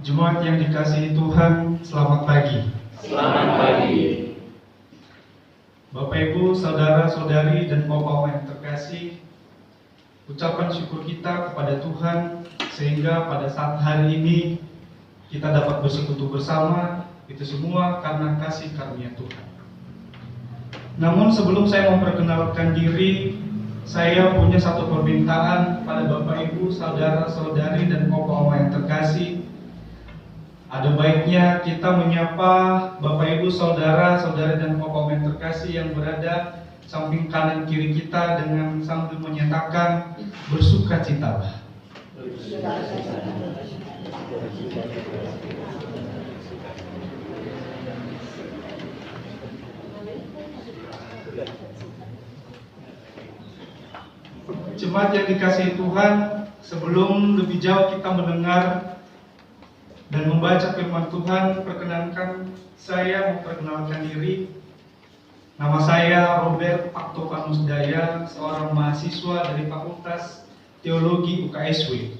Jemaat yang dikasihi Tuhan, selamat pagi. Selamat pagi. Bapak Ibu, saudara-saudari dan bapak-bapak yang terkasih, ucapan syukur kita kepada Tuhan sehingga pada saat hari ini kita dapat bersekutu bersama, itu semua karena kasih karunia Tuhan. Namun sebelum saya memperkenalkan diri, saya punya satu permintaan pada Bapak Ibu, saudara-saudari dan bapak-bapak yang terkasih. Ada baiknya kita menyapa Bapak Ibu, saudara-saudari dan bapak-bapak yang terkasih yang berada samping kanan kiri kita dengan sambil menyatakan bersukacitalah. Jemaat yang dikasihi Tuhan, sebelum lebih jauh kita mendengar dan membaca firman Tuhan, perkenankan saya memperkenalkan diri. Nama saya Robert Aktovanus Daya, seorang mahasiswa dari Fakultas Teologi UKSW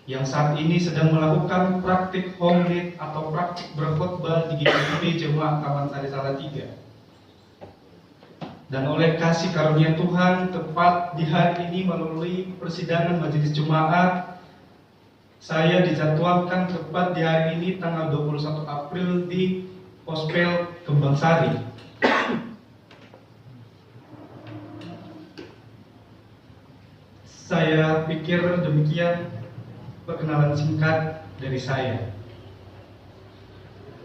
yang saat ini sedang melakukan praktik homilid atau praktik berkhotbah di GKI Jemaat Taman Sari Salatiga. Dan oleh kasih karunia Tuhan, tepat di hari ini melalui persidangan majelis jemaat, saya dijadwalkan tepat di hari ini tanggal 21 April di Pospel Kembang Sari. Saya pikir demikian perkenalan singkat dari saya.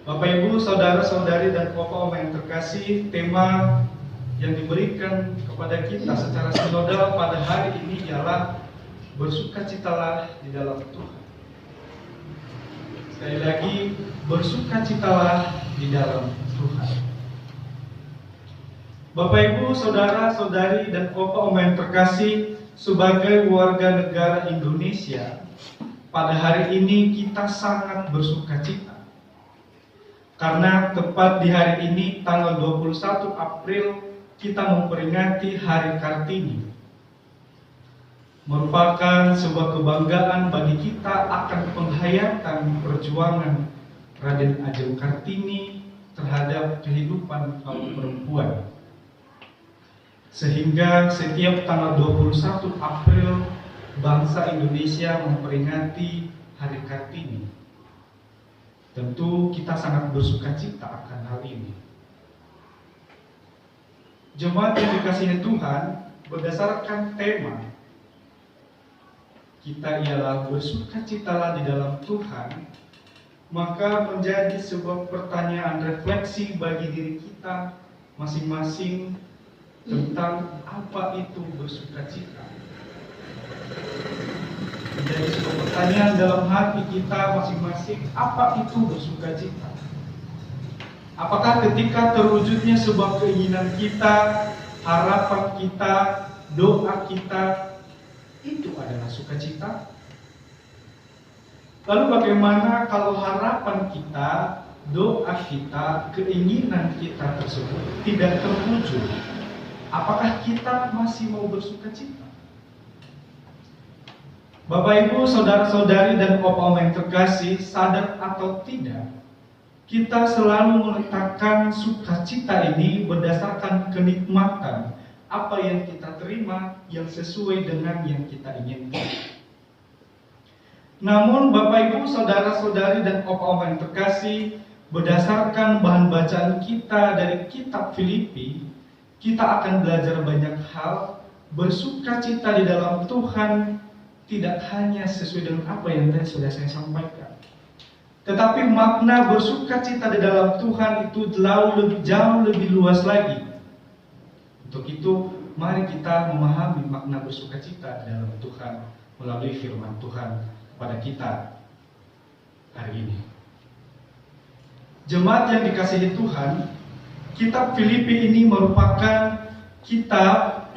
Bapak Ibu, saudara-saudari dan bapak-bapak yang terkasih, tema yang diberikan kepada kita secara sinodal pada hari ini ialah bersukacitalah di dalam Tuhan. Sekali lagi, bersukacitalah di dalam Tuhan. Bapak Ibu, saudara-saudari dan bapak-bapak yang terkasih, sebagai warga negara Indonesia, pada hari ini kita sangat bersukacita. Karena tepat di hari ini tanggal 21 April kita memperingati Hari Kartini. Merupakan sebuah kebanggaan bagi kita akan penghayatan perjuangan Raden Ajeng Kartini terhadap kehidupan kaum perempuan. Sehingga setiap tanggal 21 April bangsa Indonesia memperingati Hari Kartini. Tentu kita sangat bersukacita akan hal ini. Jemaat yang dikasihi Tuhan, berdasarkan tema kita ialah bersukacitalah di dalam Tuhan, maka menjadi sebuah pertanyaan refleksi bagi diri kita masing-masing tentang apa itu bersukacita. Menjadi sebuah pertanyaan dalam hati kita masing-masing, apa itu bersukacita? Apakah ketika terwujudnya sebuah keinginan kita, harapan kita, doa kita, itu adalah sukacita? Lalu bagaimana kalau harapan kita, doa kita, keinginan kita tersebut tidak terwujud? Apakah kita masih mau bersukacita? Bapak Ibu, saudara-saudari dan bapak-bapak yang terkasih, sadar atau tidak, kita selalu meletakkan sukacita ini berdasarkan kenikmatan apa yang kita terima yang sesuai dengan yang kita inginkan. Namun Bapak Ibu, saudara-saudari dan bapak-bapak yang terkasih, berdasarkan bahan bacaan kita dari kitab Filipi, kita akan belajar banyak hal. Bersukacita di dalam Tuhan tidak hanya sesuai dengan apa yang tadi sudah saya sampaikan, tetapi makna bersukacita di dalam Tuhan itu jauh lebih luas lagi. Untuk itu, mari kita memahami makna bersukacita di dalam Tuhan melalui firman Tuhan kepada kita hari ini. Jemaat yang dikasihi Tuhan, kitab Filipi ini merupakan kitab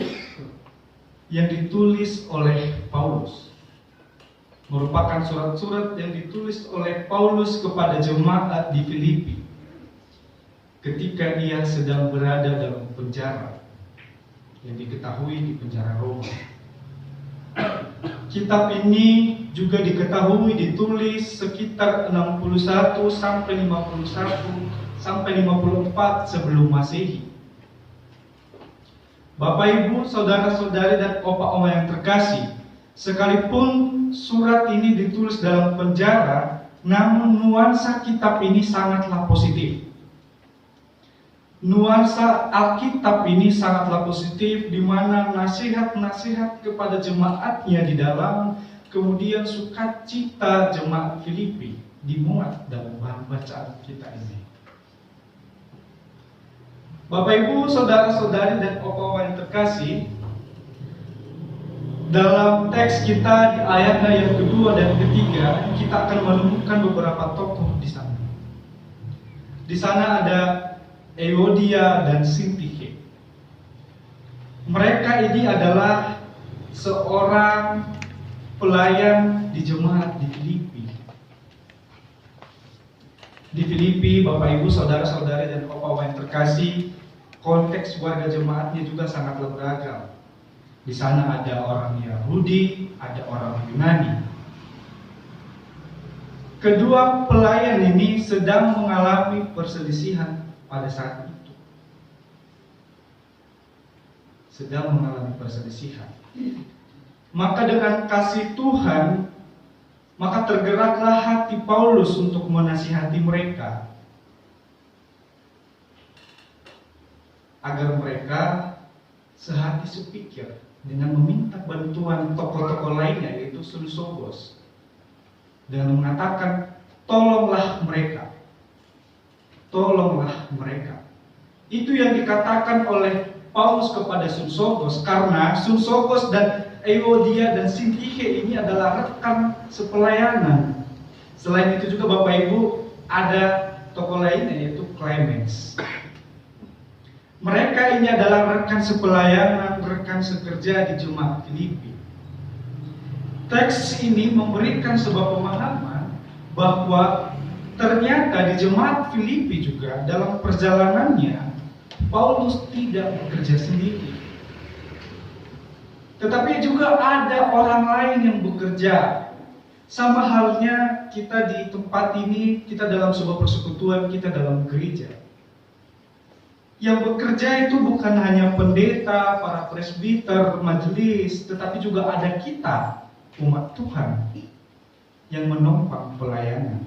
yang ditulis oleh Paulus. Merupakan surat-surat yang ditulis oleh Paulus kepada jemaat di Filipi ketika ia sedang berada dalam penjara yang diketahui di penjara Roma. kitab ini juga diketahui ditulis sekitar 61 sampai 51 sampai 54 sebelum Masehi. Bapak Ibu, saudara-saudari dan opa-oma yang terkasih, sekalipun surat ini ditulis dalam penjara, namun nuansa kitab ini sangatlah positif. Nuansa Alkitab ini sangatlah positif, di mana nasihat-nasihat kepada jemaatnya di dalam, kemudian sukacita jemaat Filipi dimuat dalam bahan bacaan kita ini. Bapak Ibu, saudara-saudari dan opa-oma yang terkasih, dalam teks kita di ayatnya yang kedua dan ketiga, kita akan menemukan beberapa tokoh di sana. Di sana ada Euodia dan Sintihe. Mereka ini adalah seorang pelayan di jemaat di Filipi. Di Filipi, Bapak Ibu, saudara-saudari dan opa-oma yang terkasih, konteks warga jemaatnya juga sangatlah beragam. Di sana ada orang Yahudi, ada orang Yunani. Kedua pelayan ini sedang mengalami perselisihan pada saat itu. Sedang mengalami perselisihan. Maka dengan kasih Tuhan, maka tergeraklah hati Paulus untuk menasihati mereka, agar mereka sehati sepikir dengan meminta bantuan tokoh-tokoh lainnya, yaitu Sulusogos, dengan mengatakan, tolonglah mereka. Tolonglah mereka. Itu yang dikatakan oleh Paulus kepada Sulusogos, karena Sulusogos dan Euodia dan Sintihe ini adalah rekan sepelayanan. Selain itu juga Bapak Ibu, ada tokoh lainnya, yaitu Clemens. Mereka ini adalah rekan sepelayanan, rekan sekerja di jemaat Filipi. Teks ini memberikan sebuah pemahaman bahwa ternyata di jemaat Filipi juga dalam perjalanannya Paulus tidak bekerja sendiri, tetapi juga ada orang lain yang bekerja. Sama halnya kita di tempat ini, kita dalam sebuah persekutuan, kita dalam gereja. Yang bekerja itu bukan hanya pendeta, para presbiter, majelis, tetapi juga ada kita, umat Tuhan, yang menopang pelayanan.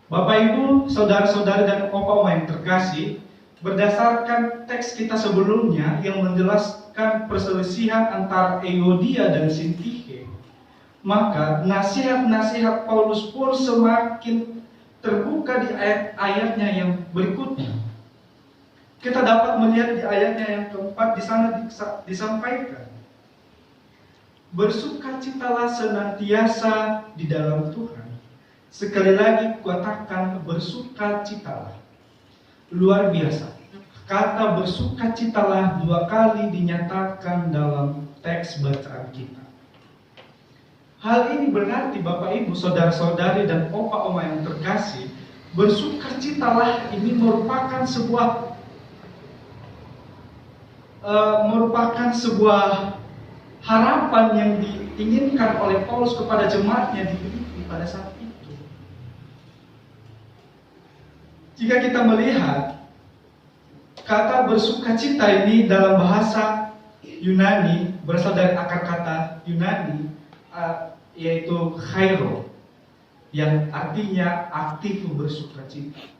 Bapak Ibu, saudara-saudari dan opa-oma yang terkasih, berdasarkan teks kita sebelumnya yang menjelaskan perselisihan antara Euodia dan Sintihe, maka nasihat-nasihat Paulus pun semakin terbuka di ayat-ayatnya yang berikutnya. Kita dapat melihat di ayatnya yang keempat, di sana disampaikan, bersukacitalah senantiasa di dalam Tuhan. Sekali lagi katakan, bersukacitalah. Luar biasa. Kata bersukacitalah 2 kali dinyatakan dalam teks bacaan kita. Hal ini berarti Bapak Ibu, saudara-saudari dan opa-oma yang terkasih, bersukacitalah ini merupakan sebuah harapan yang diinginkan oleh Paulus kepada jemaatnya di Filipi pada saat itu. Jika kita melihat kata bersukacita ini dalam bahasa Yunani, berasal dari akar kata Yunani, yaitu chairo, yang artinya aktif bersukacita.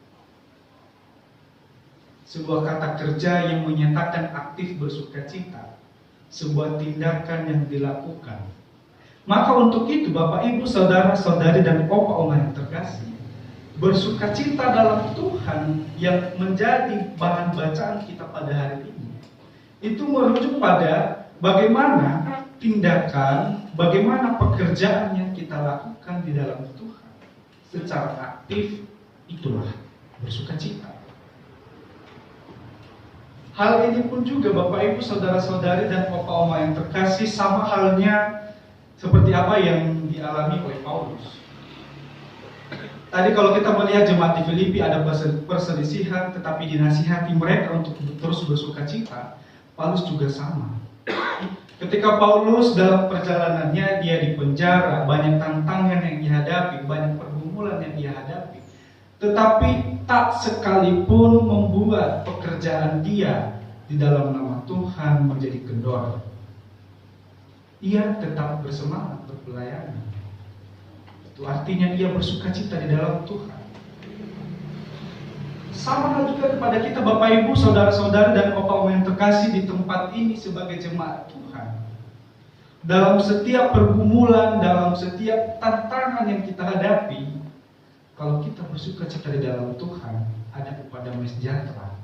Sebuah kata kerja yang menyatakan aktif bersukacita, sebuah tindakan yang dilakukan. Maka untuk itu Bapak Ibu, saudara-saudari dan opa-oma yang terkasih, bersukacita dalam Tuhan yang menjadi bahan bacaan kita pada hari ini, itu merujuk pada bagaimana tindakan, bagaimana pekerjaan yang kita lakukan di dalam Tuhan secara aktif, itulah bersukacita. Hal ini pun juga Bapak Ibu, saudara-saudari dan opa-oma yang terkasih, sama halnya seperti apa yang dialami oleh Paulus. Tadi kalau kita melihat jemaat di Filipi ada perselisihan, tetapi dinasihati mereka untuk terus bersukacita. Paulus juga sama. Ketika Paulus dalam perjalanannya, dia di penjara, banyak tantangan yang dihadapi, banyak pergumulan yang dia hadapi. Tetapi tak sekalipun membuat pekerjaan dia di dalam nama Tuhan menjadi kendor. Ia tetap bersemangat berpelayanan. Itu artinya ia bersukacita di dalam Tuhan. Sama hal juga kepada kita Bapak Ibu, saudara-saudara dan Bapak yang terkasih di tempat ini sebagai jemaat Tuhan. Dalam setiap pergumulan, dalam setiap tantangan yang kita hadapi, kalau kita bersukacita di dalam Tuhan, ada kepada sejahtera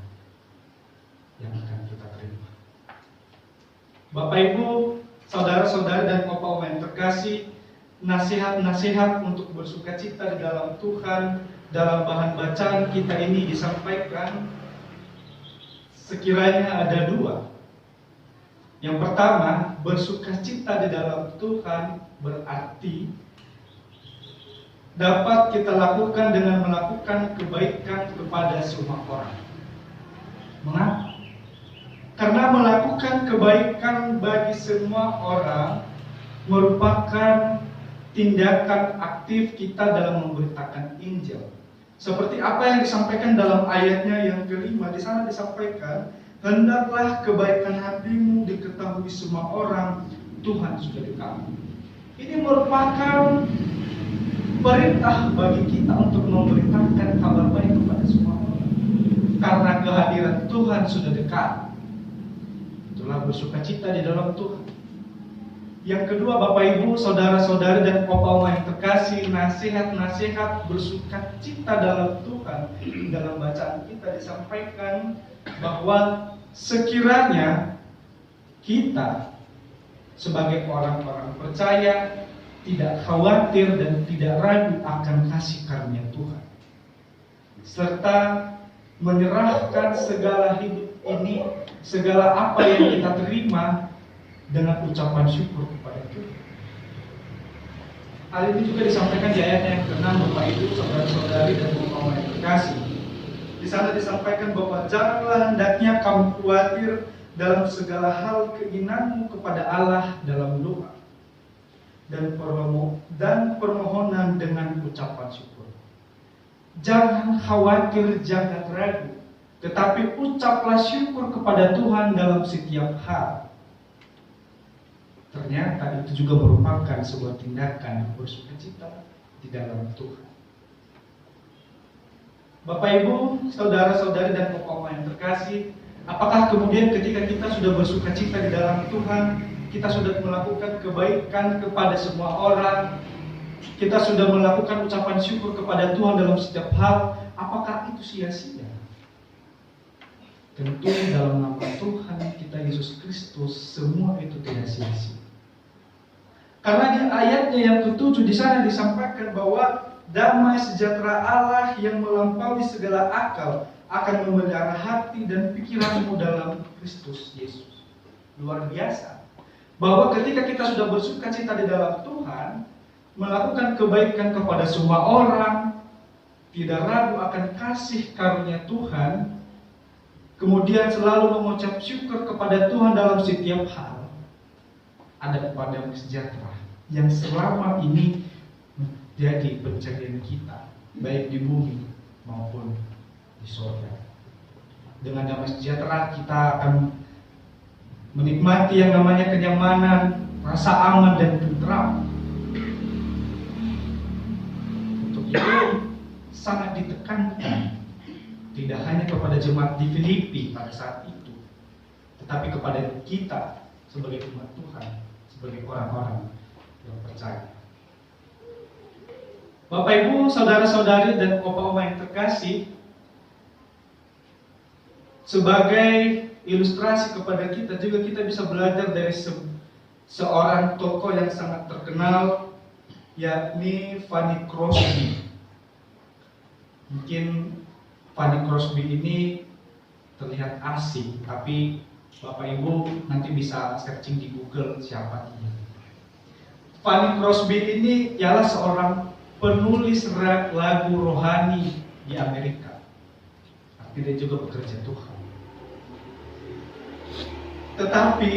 yang akan kita terima. Bapak Ibu, saudara-saudara dan Bapak yang terkasih, nasihat-nasihat untuk bersukacita di dalam Tuhan dalam bahan bacaan kita ini disampaikan sekiranya ada dua. Yang pertama, bersukacita di dalam Tuhan berarti dapat kita lakukan dengan melakukan kebaikan kepada semua orang. Mengapa? Karena melakukan kebaikan bagi semua orang merupakan tindakan aktif kita dalam memberitakan Injil. Seperti apa yang disampaikan dalam ayatnya yang kelima, di sana disampaikan, hendaklah kebaikan hatimu diketahui semua orang, Tuhan sudah dekat. Ini merupakan perintah bagi kita untuk memberitakan kabar baik kepada semua orang. Karena kehadiran Tuhan sudah dekat. Itulah bersukacita di dalam Tuhan. Yang kedua, Bapak Ibu, saudara-saudari dan Bapak yang terkasih, nasihat-nasihat bersukacita dalam Tuhan. Dalam bacaan kita disampaikan bahwa sekiranya kita sebagai orang-orang percaya tidak khawatir dan tidak ragu akan kasih karunia Tuhan, serta menyerahkan segala hidup ini, segala apa yang kita terima dengan ucapan syukur kepada Tuhan. Hal ini juga disampaikan di ayat yang ke-6, Bapak Ibu, saudara-saudari dan Bapak yang terkasih. Di sana disampaikan bahwa janganlah hendaknya kamu khawatir dalam segala hal keinginanmu kepada Allah dalam doa dan permohonan dengan ucapan syukur. Jangan khawatir, jangan ragu, tetapi ucaplah syukur kepada Tuhan dalam setiap hal. Ternyata itu juga merupakan sebuah tindakan bersukacita di dalam Tuhan. Bapak Ibu, saudara-saudari dan Bapak yang terkasih, apakah kemudian ketika kita sudah bersukacita di dalam Tuhan, kita sudah melakukan kebaikan kepada semua orang, kita sudah melakukan ucapan syukur kepada Tuhan dalam setiap hal, apakah itu sia-sia? Tentu dalam nama Tuhan kita Yesus Kristus semua itu tidak sia-sia. Karena di ayatnya yang ke-7 di sana disampaikan bahwa damai sejahtera Allah yang melampaui segala akal akan memelihara hati dan pikiranmu dalam Kristus Yesus. Luar biasa. Bahwa ketika kita sudah bersukacita di dalam Tuhan, melakukan kebaikan kepada semua orang, tidak ragu akan kasih karunia Tuhan, kemudian selalu mengucap syukur kepada Tuhan dalam setiap hal, ada kepada sejahtera yang selama ini menjadi pencarian kita, baik di bumi maupun di surga. Dengan damai sejahtera kita akan menikmati yang namanya kenyamanan, rasa aman dan tentram. Untuk itu sangat ditekankan, tidak hanya kepada jemaat di Filipi pada saat itu, tetapi kepada kita sebagai umat Tuhan, sebagai orang-orang yang percaya. Bapak Ibu, saudara-saudari dan Bapak-Bapak yang terkasih, sebagai ilustrasi kepada kita juga kita bisa belajar dari seorang tokoh yang sangat terkenal, yakni Fanny Crosby. Mungkin Fanny Crosby ini terlihat asing, tapi Bapak Ibu nanti bisa searching di Google siapa dia. Fanny Crosby ini ialah seorang penulis lagu rohani di Amerika. Tapi dia juga bekerja Tuhan. Tetapi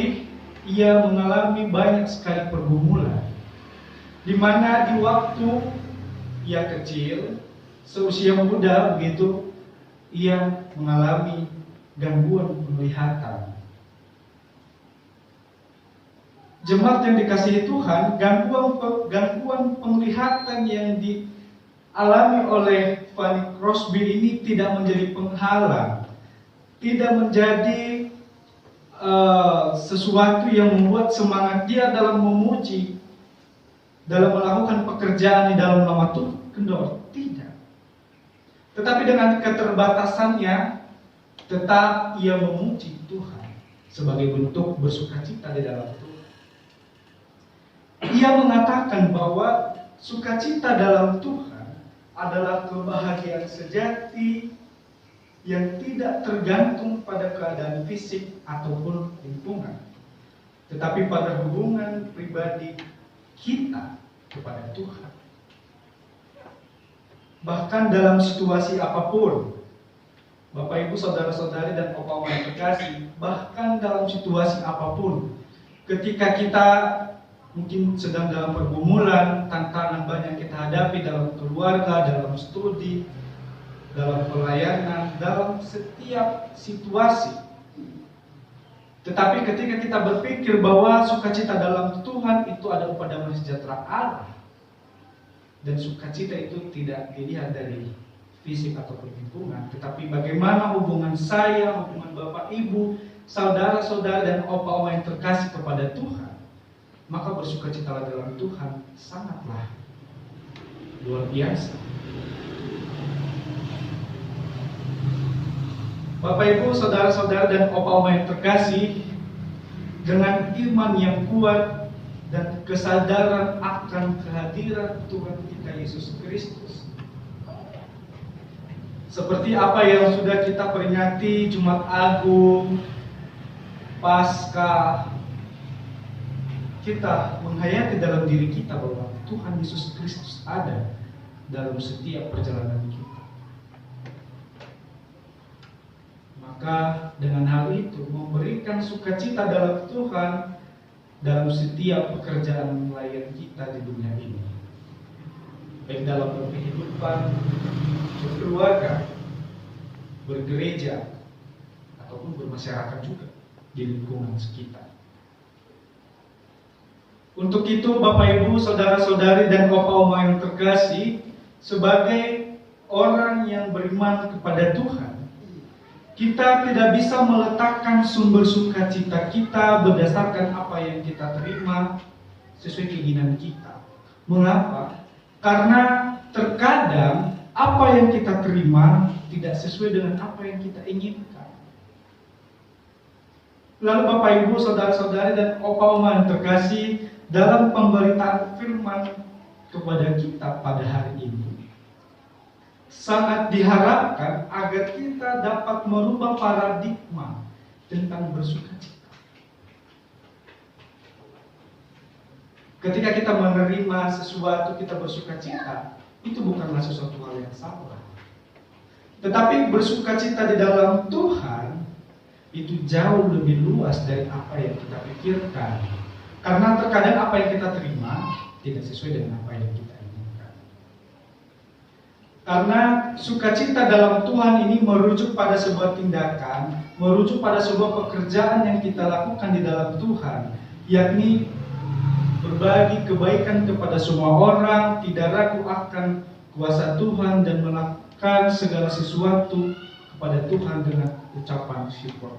ia mengalami banyak sekali pergumulan, di mana di waktu ia kecil, seusia muda begitu, ia mengalami gangguan penglihatan. Jemaat yang dikasihi Tuhan, gangguan penglihatan yang dialami oleh Fanny Crosby ini tidak menjadi penghalang, tidak menjadi sesuatu yang membuat semangat dia dalam memuji, dalam melakukan pekerjaan di dalam nama Tuhan. Tidak. Tetapi dengan keterbatasannya, tetap ia memuji Tuhan sebagai bentuk bersukacita di dalam Tuhan. Ia mengatakan bahwa sukacita dalam Tuhan adalah kebahagiaan sejati yang tidak tergantung pada keadaan fisik ataupun lingkungan, tetapi pada hubungan pribadi kita kepada Tuhan. Bahkan dalam situasi apapun, Bapak Ibu saudara-saudari dan Bapak yang terkasih, bahkan dalam situasi apapun, ketika kita mungkin sedang dalam pergumulan, tantangan banyak kita hadapi dalam keluarga, dalam studi, dalam pelayanan, dalam setiap situasi. Tetapi ketika kita berpikir bahwa sukacita dalam Tuhan itu adalah damai sejahtera Allah, dan sukacita itu tidak dilihat dari fisik ataupun lingkungan, tetapi bagaimana hubungan saya, hubungan Bapak Ibu, saudara-saudara dan opa-oma yang terkasih kepada Tuhan, maka bersukacitalah dalam Tuhan sangatlah luar biasa. Bapak Ibu, saudara-saudara dan opa-oma yang terkasih, dengan iman yang kuat dan kesadaran akan kehadiran Tuhan kita Yesus Kristus, seperti apa yang sudah kita peringati Jumat Agung, Paskah, kita menghayati dalam diri kita bahwa Tuhan Yesus Kristus ada dalam setiap perjalanan kita. Maka dengan hal itu memberikan sukacita dalam Tuhan dalam setiap pekerjaan melayani kita di dunia ini, baik dalam berkehidupan, berkeluarga, bergereja, ataupun bermasyarakat juga di lingkungan sekitar. Untuk itu Bapak Ibu, saudara-saudari dan opa-oma yang terkasih, sebagai orang yang beriman kepada Tuhan, kita tidak bisa meletakkan sumber sukacita kita berdasarkan apa yang kita terima sesuai keinginan kita. Mengapa? Karena terkadang apa yang kita terima tidak sesuai dengan apa yang kita inginkan. Lalu Bapak Ibu, saudara-saudari dan opa-oma yang terkasih, dalam pemberitaan firman kepada kita pada hari ini, sangat diharapkan agar kita dapat merubah paradigma tentang bersukacita. Ketika kita menerima sesuatu, kita bersukacita, itu bukanlah sesuatu hal yang salah. Tetapi bersukacita di dalam Tuhan itu jauh lebih luas dari apa yang kita pikirkan. Karena terkadang apa yang kita terima tidak sesuai dengan apa yang kita inginkan. Karena sukacita dalam Tuhan ini merujuk pada sebuah tindakan, merujuk pada sebuah pekerjaan yang kita lakukan di dalam Tuhan, yakni berbagi kebaikan kepada semua orang, tidak ragu akan kuasa Tuhan, dan melakukan segala sesuatu kepada Tuhan dengan ucapan syukur.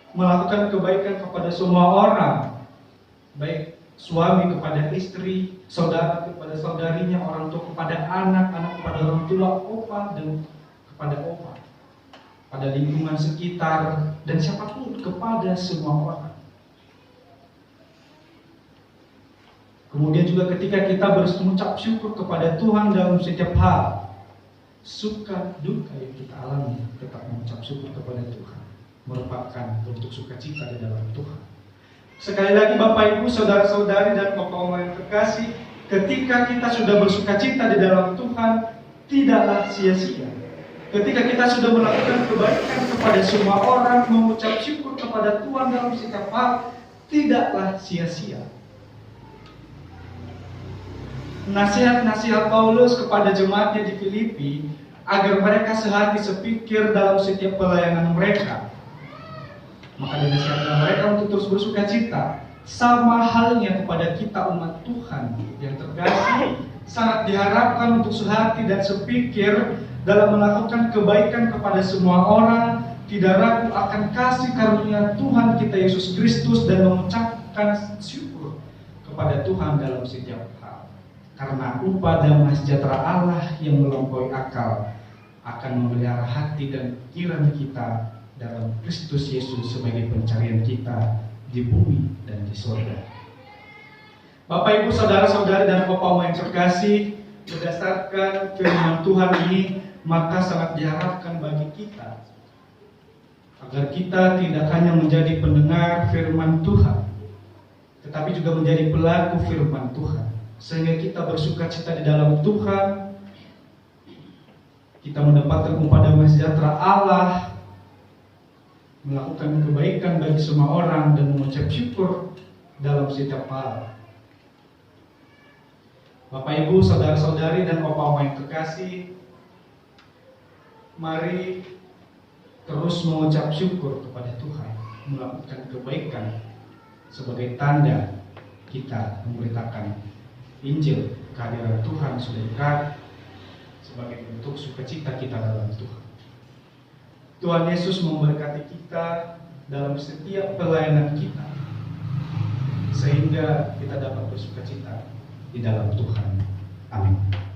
Melakukan kebaikan kepada semua orang, baik suami kepada istri, saudara kepada saudarinya, orang tua kepada anak, anak kepada orang tua, opa dan kepada opa, pada lingkungan sekitar, dan siapapun kepada semua orang. Kemudian juga ketika kita mengucap syukur kepada Tuhan dalam setiap hal, suka duka yang kita alami, tetap mengucap syukur kepada Tuhan merupakan bentuk sukacita di dalam Tuhan. Sekali lagi Bapak Ibu, saudara-saudari dan opa-oma yang terkasih, ketika kita sudah bersukacita di dalam Tuhan, tidaklah sia-sia. Ketika kita sudah melakukan kebaikan kepada semua orang, mengucap syukur kepada Tuhan dalam setiap hal, tidaklah sia-sia. Nasihat-nasihat Paulus kepada jemaatnya di Filipi agar mereka sehati sepikir dalam setiap pelayanan mereka. Maka dinasihatkan mereka untuk terus bersuka cita. Sama halnya kepada kita umat Tuhan yang terkasih, sangat diharapkan untuk sehati dan sepikir dalam melakukan kebaikan kepada semua orang, tidak ragu akan kasih karunia Tuhan kita Yesus Kristus dan mengucapkan syukur kepada Tuhan dalam setiap hal. Karena upah damai sejahtera Allah yang melampaui akal akan memelihara hati dan pikiran kita dalam Kristus Yesus sebagai pencarian kita di bumi dan di surga. Bapak, Ibu, saudara-saudari dan Bapak yang terkasih, berdasarkan firman Tuhan ini, maka sangat diharapkan bagi kita agar kita tidak hanya menjadi pendengar firman Tuhan, tetapi juga menjadi pelaku firman Tuhan, sehingga kita bersuka cita di dalam Tuhan, kita mendapatkan upah damai sejahtera Allah, melakukan kebaikan bagi semua orang, dan mengucap syukur dalam setiap hal. Bapak, Ibu, saudara-saudari dan Bapak yang terkasih, mari terus mengucap syukur kepada Tuhan, melakukan kebaikan sebagai tanda kita memberitakan Injil kehadiran Tuhan sudah dekat, sebagai bentuk sukacita kita dalam Tuhan. Tuhan Yesus memberkati kita dalam setiap pelayanan kita, sehingga kita dapat bersukacita di dalam Tuhan. Amin.